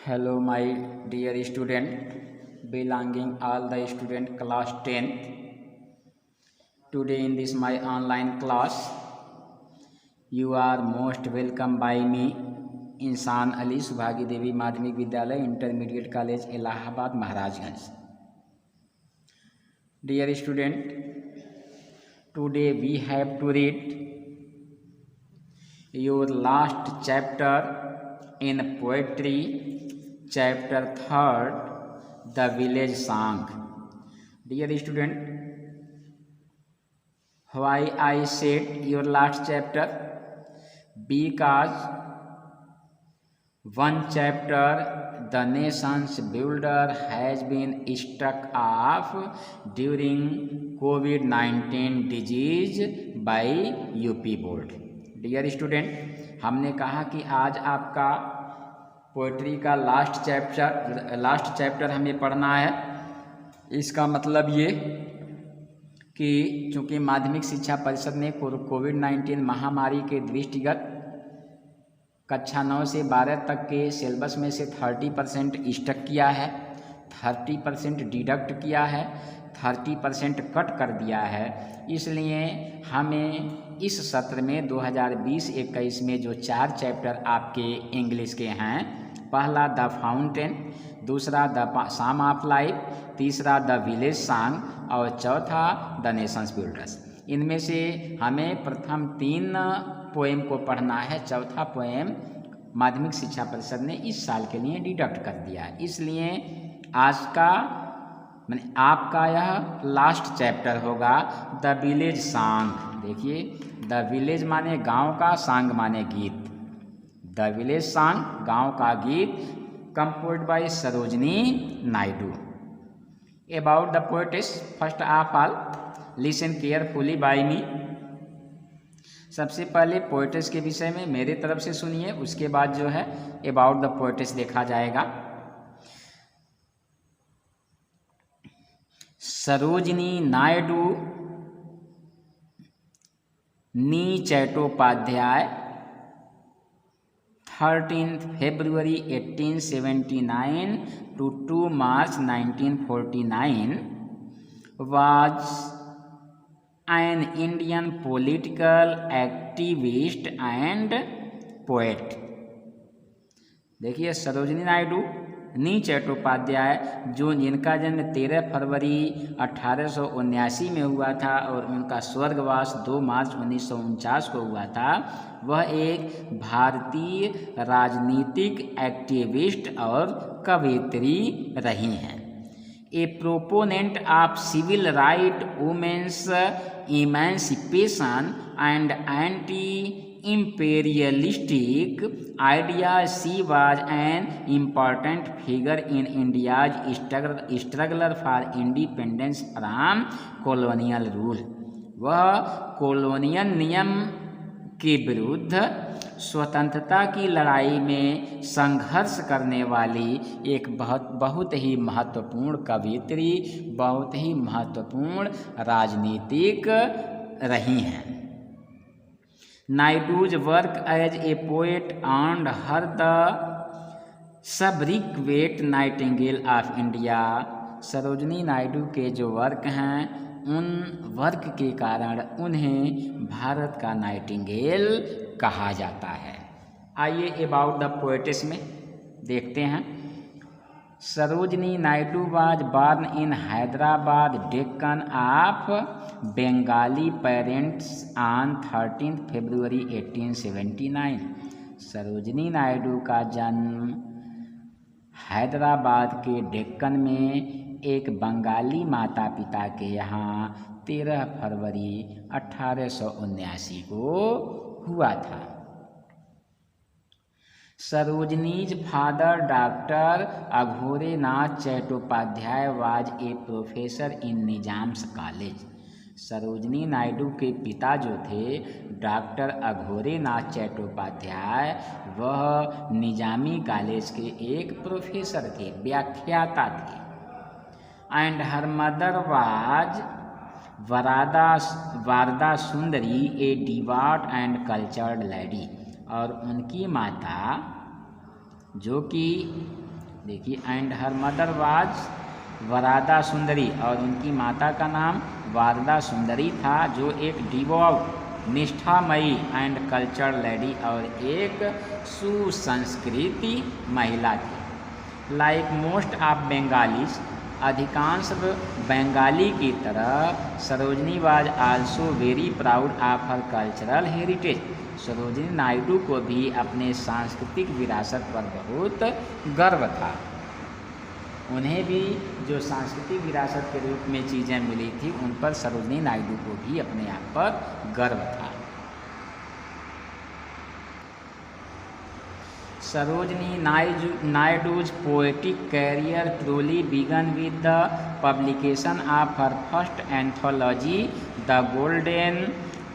Hello, my dear student, belonging all the student class 10th. Today in this my online class, you are most welcome by me, इंसान अली सुभागी देवी माध्यमिक विद्यालय intermediate college Allahabad Maharajganj. Dear student, today we have to read your last chapter in poetry, chapter 3rd, the village song. Dear student, why I said your last chapter? Because one chapter, the nation's builder, has been struck off during COVID-19 disease by UP board. Dear student, हमने कहा कि आज आपका poetry का last chapter हमें पढ़ना है. इसका मतलब ये कि चूँकि माध्यमिक शिक्षा परिषद ने कोविड-19 महामारी के दृष्टिगत कक्षा 9 से 12 तक के सिलेबस में से 30% स्टक किया है, 30% डिडक्ट किया है, 30% कट कर दिया है. इसलिए हमें इस सत्र में 2020-21 में जो 4 चैप्टर आपके इंग्लिश के हैं, पहला द फाउंटेन, दूसरा द साम ऑफ लाइफ, तीसरा द विलेज सॉन्ग और चौथा द नेशंस बिल्डर्स. इनमें से हमें प्रथम 3 पोएम को पढ़ना है. चौथा पोएम माध्यमिक शिक्षा परिषद ने इस साल के लिए डिडक्ट कर दिया. इसलिए आज का आपका यह लास्ट चैप्टर होगा द विलेज सॉन्ग. देखिए, द विलेज माने गांव का, सॉन्ग माने गीत. द विलेज सॉन्ग गांव का गीत, composed by Sarojini Naidu. About the poets, first of all listen carefully by me. सबसे पहले पोएट्स के विषय में मेरे तरफ से सुनिए, उसके बाद जो है अबाउट द पोएट्स देखा जाएगा. सरोजनी नायडू नी Chattopadhyay 13 February 1879 to 2 March 1949 was an Indian political activist and poet. देखिए, सरोजनी नायडू नी चट्टोपाध्याय जिनका जन्म 13 फरवरी 1879 में हुआ था और उनका स्वर्गवास 2 मार्च 1949 को हुआ था, वह एक भारतीय राजनीतिक एक्टिविस्ट और कवयित्री रही हैं. A proponent of civil right, women's emancipation and anti imperialistic ideas, she was an important figure in India's struggle for independence from colonial rule. वह कॉलोनियल नियम के विरुद्ध स्वतंत्रता की लड़ाई में संघर्ष करने वाली एक बहुत ही महत्वपूर्ण कवयित्री, बहुत ही महत्वपूर्ण राजनीतिक रही हैं. Naidu's work as a poet earned her the sobriquet Nightingale of India. Sarojini Naidu के जो वर्क हैं, उन वर्क के कारण उन्हें भारत का नाइटिंगेल कहा जाता है. आइए अबाउट द पोएट्स में देखते हैं. Sarojini Naidu was born in Hyderabad, Deccan of Bengali parents on 13 February 1879. Sarojini Naidu का जन्म हैदराबाद के डेक्कन में एक बंगाली माता पिता के यहाँ 13 फरवरी 1879 को हुआ था. Sarojini's father doctor Aghorenath Chattopadhyay was a professor in Nizam's college. Sarojini Naidu के पिता जो थे डॉक्टर अघोरेनाथ चट्टोपाध्याय, वह निजामी कॉलेज के एक प्रोफेसर थे, व्याख्याता थे. And her mother was वारदा Sundari, A devote and cultured lady. और उनकी माता जो कि देखिए, एंड हर मदर वाज वरादा सुंदरी, और उनकी माता का नाम वारदा सुंदरी था, जो एक डिवोट निष्ठामयी एंड कल्चर लेडी और एक सुसंस्कृति महिला थी। लाइक मोस्ट ऑफ बेंगालीज, अधिकांश बंगाली की तरह Sarojini was also very proud of her cultural heritage. Sarojini Naidu को भी अपने सांस्कृतिक विरासत पर बहुत गर्व था। उन्हें भी जो सांस्कृतिक विरासत के रूप में चीज़ें मिली थी उन पर सरोजनी नायडू को भी अपने आप पर गर्व था। Sarojini Naidu's poetic career truly began with the publication of her first anthology the Golden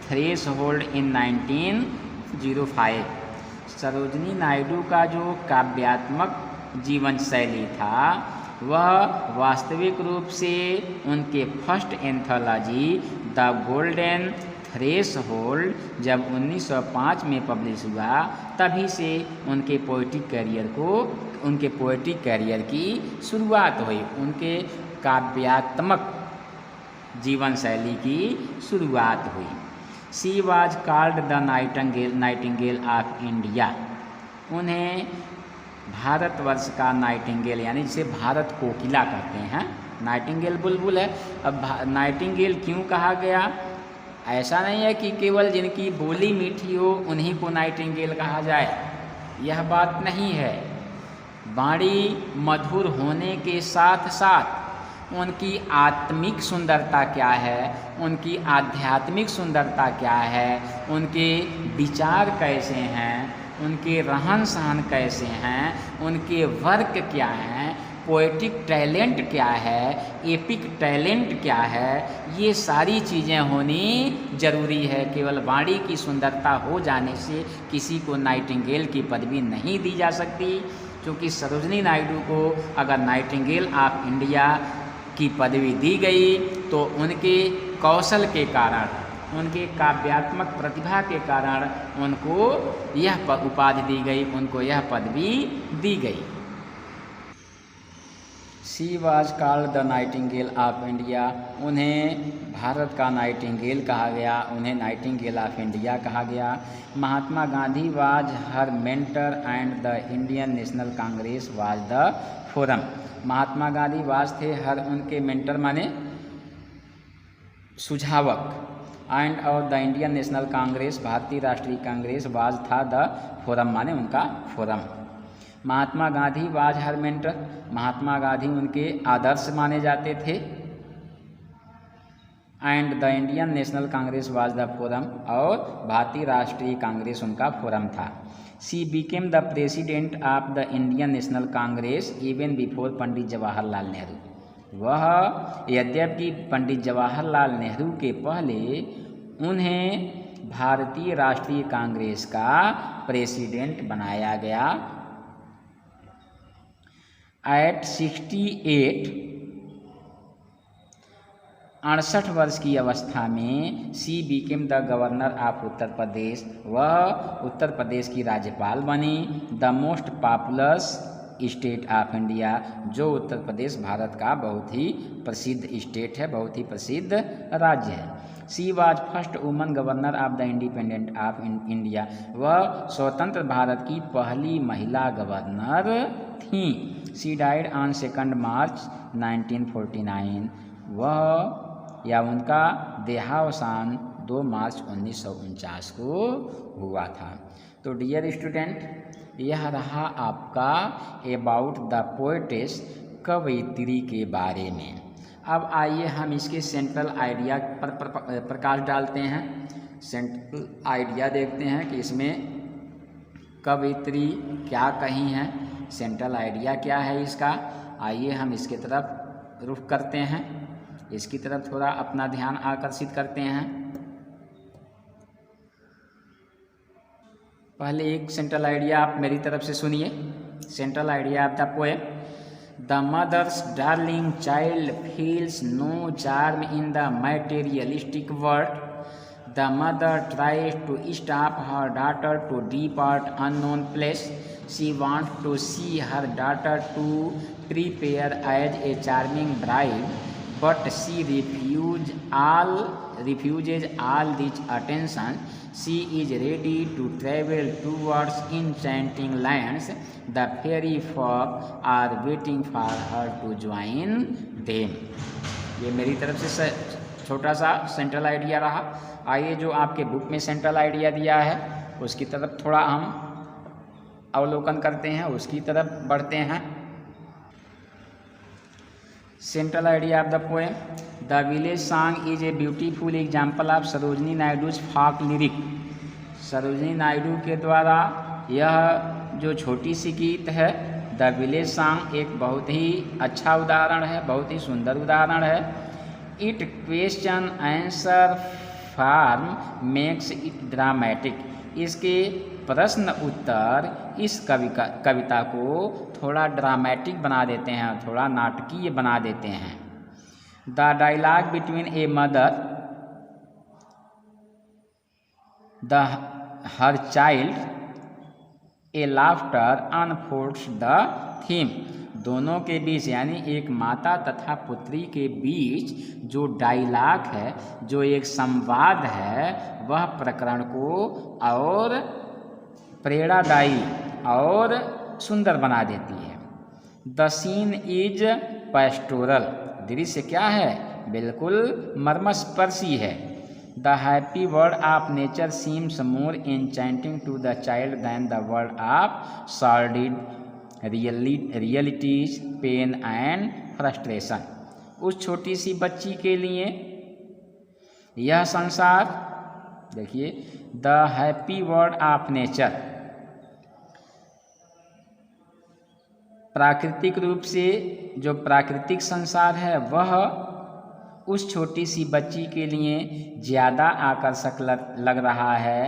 Threshold in 1905। Sarojini Naidu का जो काव्यात्मक जीवन शैली था वह वास्तविक रूप से उनके first anthology the Golden threshold जब 1905 में पब्लिश हुआ, तभी से उनके पोइट्रिक कैरियर की शुरुआत हुई, उनके काव्यात्मक जीवन शैली की शुरुआत हुई। She was called the Nightingale of India. उन्हें भारतवर्ष का नाइटिंगेल, यानी जिसे भारत कोकिला कहते हैं, नाइटिंगेल बुलबुल है। अब नाइटिंगेल क्यों कहा गया? ऐसा नहीं है कि केवल जिनकी बोली मीठी हो उन्हीं को नाइटिंगेल कहा जाए, यह बात नहीं है। वाणी मधुर होने के साथ साथ उनकी आत्मिक सुंदरता क्या है, उनकी आध्यात्मिक सुंदरता क्या है, उनके विचार कैसे हैं, उनके रहन सहन कैसे हैं, उनके वर्क क्या हैं, पोएटिक टैलेंट क्या है, एपिक टैलेंट क्या है, ये सारी चीज़ें होनी जरूरी है। केवल वाणी की सुंदरता हो जाने से किसी को नाइटिंगेल की पदवी नहीं दी जा सकती, क्योंकि सरोजनी नायडू को अगर नाइटिंगेल ऑफ इंडिया की पदवी दी गई तो उनके कौशल के कारण, उनके काव्यात्मक प्रतिभा के कारण उनको यह उपाधि दी गई, उनको यह पदवी दी गई। She was called the Nightingale of India. उन्हें भारत का नाइटिंगेल कहा गया, उन्हें नाइटिंगेल ऑफ इंडिया कहा गया। Mahatma Gandhi was her mentor and the Indian National Congress was the forum. Mahatma Gandhi was थे हर, उनके मेंटर माने सुझावक, एंड और द इंडियन नेशनल कांग्रेस, भारतीय राष्ट्रीय कांग्रेस, वाज था द फोरम माने उनका forum. Mahatma Gandhi was her mentor, Mahatma Gandhi उनके आदर्श माने जाते थे। And the Indian National Congress was the forum, और भारतीय राष्ट्रीय कांग्रेस उनका फोरम था। She became the president of the Indian National Congress even before Pandit Jawaharlal Nehru. वह यद्यपि पंडित जवाहरलाल नेहरू के पहले उन्हें भारतीय राष्ट्रीय कांग्रेस का प्रेसिडेंट बनाया गया। एट 68 वर्ष की अवस्था में she became the governor of Uttar Pradesh. वह उत्तर प्रदेश की राज्यपाल बनी। The most populous state of India, जो उत्तर प्रदेश भारत का बहुत ही प्रसिद्ध स्टेट है, बहुत ही प्रसिद्ध राज्य है। She was first woman governor of the independent of India. वह स्वतंत्र भारत की पहली महिला गवर्नर थीं। शी डाइड ऑन 2 मार्च 1949। वह या उनका देहावसान 2 मार्च 1949 को हुआ था। तो डियर स्टूडेंट, यह रहा आपका अबाउट द पोएटेस, कवयित्री के बारे में। अब आइए हम इसके सेंट्रल आइडिया पर प्रकाश डालते हैं। सेंट्रल आइडिया देखते हैं कि इसमें कवयित्री क्या कही हैं, सेंट्रल आइडिया क्या है इसका। आइए हम इसके तरफ रुख करते हैं, इसकी तरफ थोड़ा अपना ध्यान आकर्षित करते हैं। पहले एक सेंट्रल आइडिया आप मेरी तरफ से सुनिए। Central idea of the poem: the mother's darling child feels no charm in the materialistic world. The mother tries to stop her daughter to depart unknown place. She want to see her daughter to prepare as a charming bride, but she refuses all this attention. She is ready to travel towards enchanting lands. The fairy folk are waiting for her to join them. ये मेरी तरफ से छोटा सा central idea रहा। आइए जो आपके बुक में सेंट्रल आइडिया दिया है उसकी तरफ थोड़ा हम अवलोकन करते हैं, उसकी तरफ बढ़ते हैं। Central idea of the poem: the village song is a beautiful example of Sarojini Naidu's folk lyric। Sarojini Naidu के द्वारा यह जो छोटी सी गीत है द विलेज सॉन्ग एक बहुत ही अच्छा उदाहरण है, बहुत ही सुंदर उदाहरण है। It question answer form makes it dramatic. इसके प्रश्न उत्तर इस कविता को थोड़ा ड्रामेटिक बना देते हैं, थोड़ा नाटकीय बना देते हैं। The dialogue between a mother her child a laughter unfolds the theme. दोनों के बीच यानी एक माता तथा पुत्री के बीच जो डायलॉग है, जो एक संवाद है, वह प्रकरण को और प्रेरणादायी और सुंदर बना देती है। The scene is pastoral. दृश्य क्या है? बिल्कुल मर्मस्पर्शी है। The happy world of nature seems more enchanting to the child than the world of sordid realities, pain and frustration. उस छोटी सी बच्ची के लिए यह संसार, देखिए, the happy world of nature, प्राकृतिक रूप से जो प्राकृतिक संसार है वह उस छोटी सी बच्ची के लिए ज़्यादा आकर्षक लग रहा है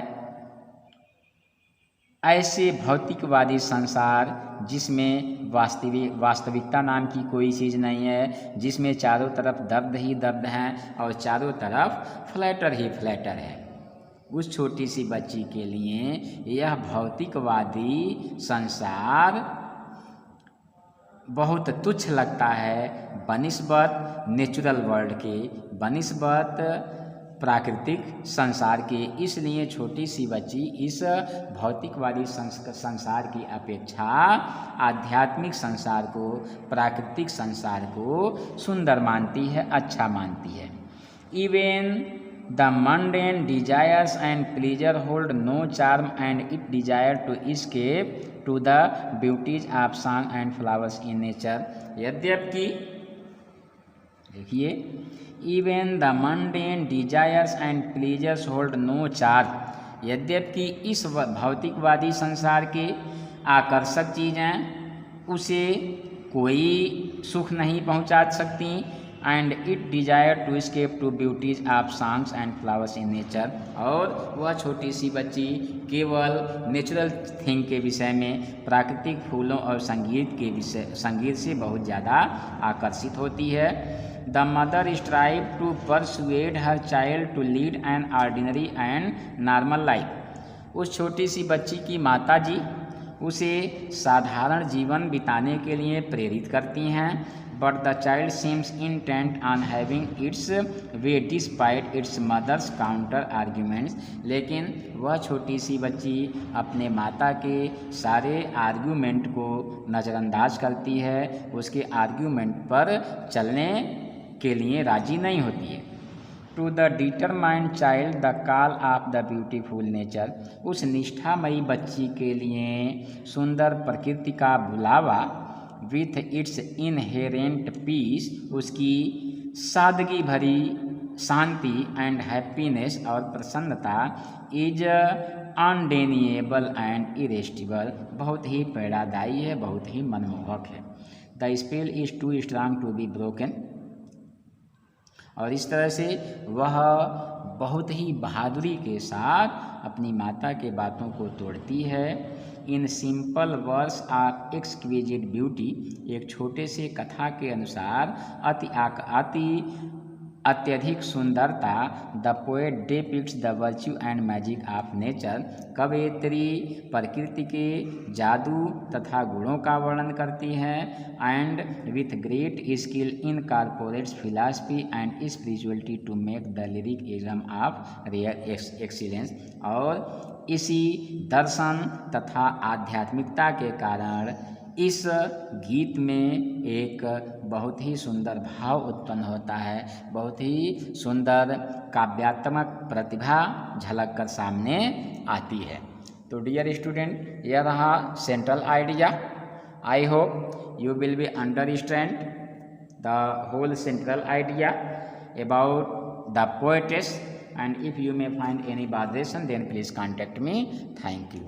ऐसे भौतिकवादी संसार जिसमें वास्तविकता नाम की कोई चीज़ नहीं है, जिसमें चारों तरफ दर्द ही दर्द हैं और चारों तरफ फ्लैटर ही फ्लैटर है। उस छोटी सी बच्ची के लिए यह भौतिकवादी संसार बहुत तुच्छ लगता है बनिस्बत नेचुरल वर्ल्ड के, बनिस्बत प्राकृतिक संसार के। इसलिए छोटी सी बच्ची इस भौतिकवादी संसार की अपेक्षा आध्यात्मिक संसार को, प्राकृतिक संसार को सुंदर मानती है, अच्छा मानती है। Even the mundane desires and pleasure hold no charm and it desire to escape to the beauties of song and flowers in nature. यद्यपि देखिए, even the mundane desires and pleasures hold no charm. यद्यपि इस भौतिकवादी संसार के आकर्षक चीज़ें उसे कोई सुख नहीं पहुंचा सकती। And it desire to escape to beauties of songs and flowers in nature. और वह छोटी सी बच्ची केवल नेचुरल थिंग के विषय में, प्राकृतिक फूलों और संगीत से बहुत ज़्यादा आकर्षित होती है। The mother strive to persuade her child to lead an ordinary and normal life. उस छोटी सी बच्ची की माता जी उसे साधारण जीवन बिताने के लिए प्रेरित करती हैं। But the child seems intent on having its way despite its mother's counter arguments. लेकिन वह छोटी सी बच्ची अपने माता के सारे आर्ग्यूमेंट को नज़रअंदाज करती है, उसके आर्ग्यूमेंट पर चलने के लिए राजी नहीं होती है। To the determined child the call of the beautiful nature. उस निष्ठामयी बच्ची के लिए सुंदर प्रकृति का बुलावा, विथ इट्स इनहेरेंट पीस, उसकी सादगी भरी शांति एंड हैप्पीनेस और प्रसन्नता, इज अनडेनिएबल एंड इरेस्टिबल, बहुत ही प्रेरणादायी है, बहुत ही मनमोहक है। The spell is too strong to be broken. और इस तरह से वह बहुत ही बहादुरी के साथ अपनी माता के बातों को तोड़ती है। In simple words of exquisite beauty, एक छोटे से कथा के अनुसार अति अत्यधिक सुंदरता। The poet depicts the virtue and magic of nature. कवयित्री प्रकृति के जादू तथा गुणों का वर्णन करती है। And with great skill in corporates philosophy and spirituality to make the lyric exam of real excellence. और इसी दर्शन तथा आध्यात्मिकता के कारण इस गीत में एक बहुत ही सुंदर भाव उत्पन्न होता है, बहुत ही सुंदर काव्यात्मक प्रतिभा झलक कर सामने आती है। तो डियर स्टूडेंट, यह रहा central idea. I hope you will be understand the whole central idea about the poets, and if you may find any variation then please contact me. Thank you.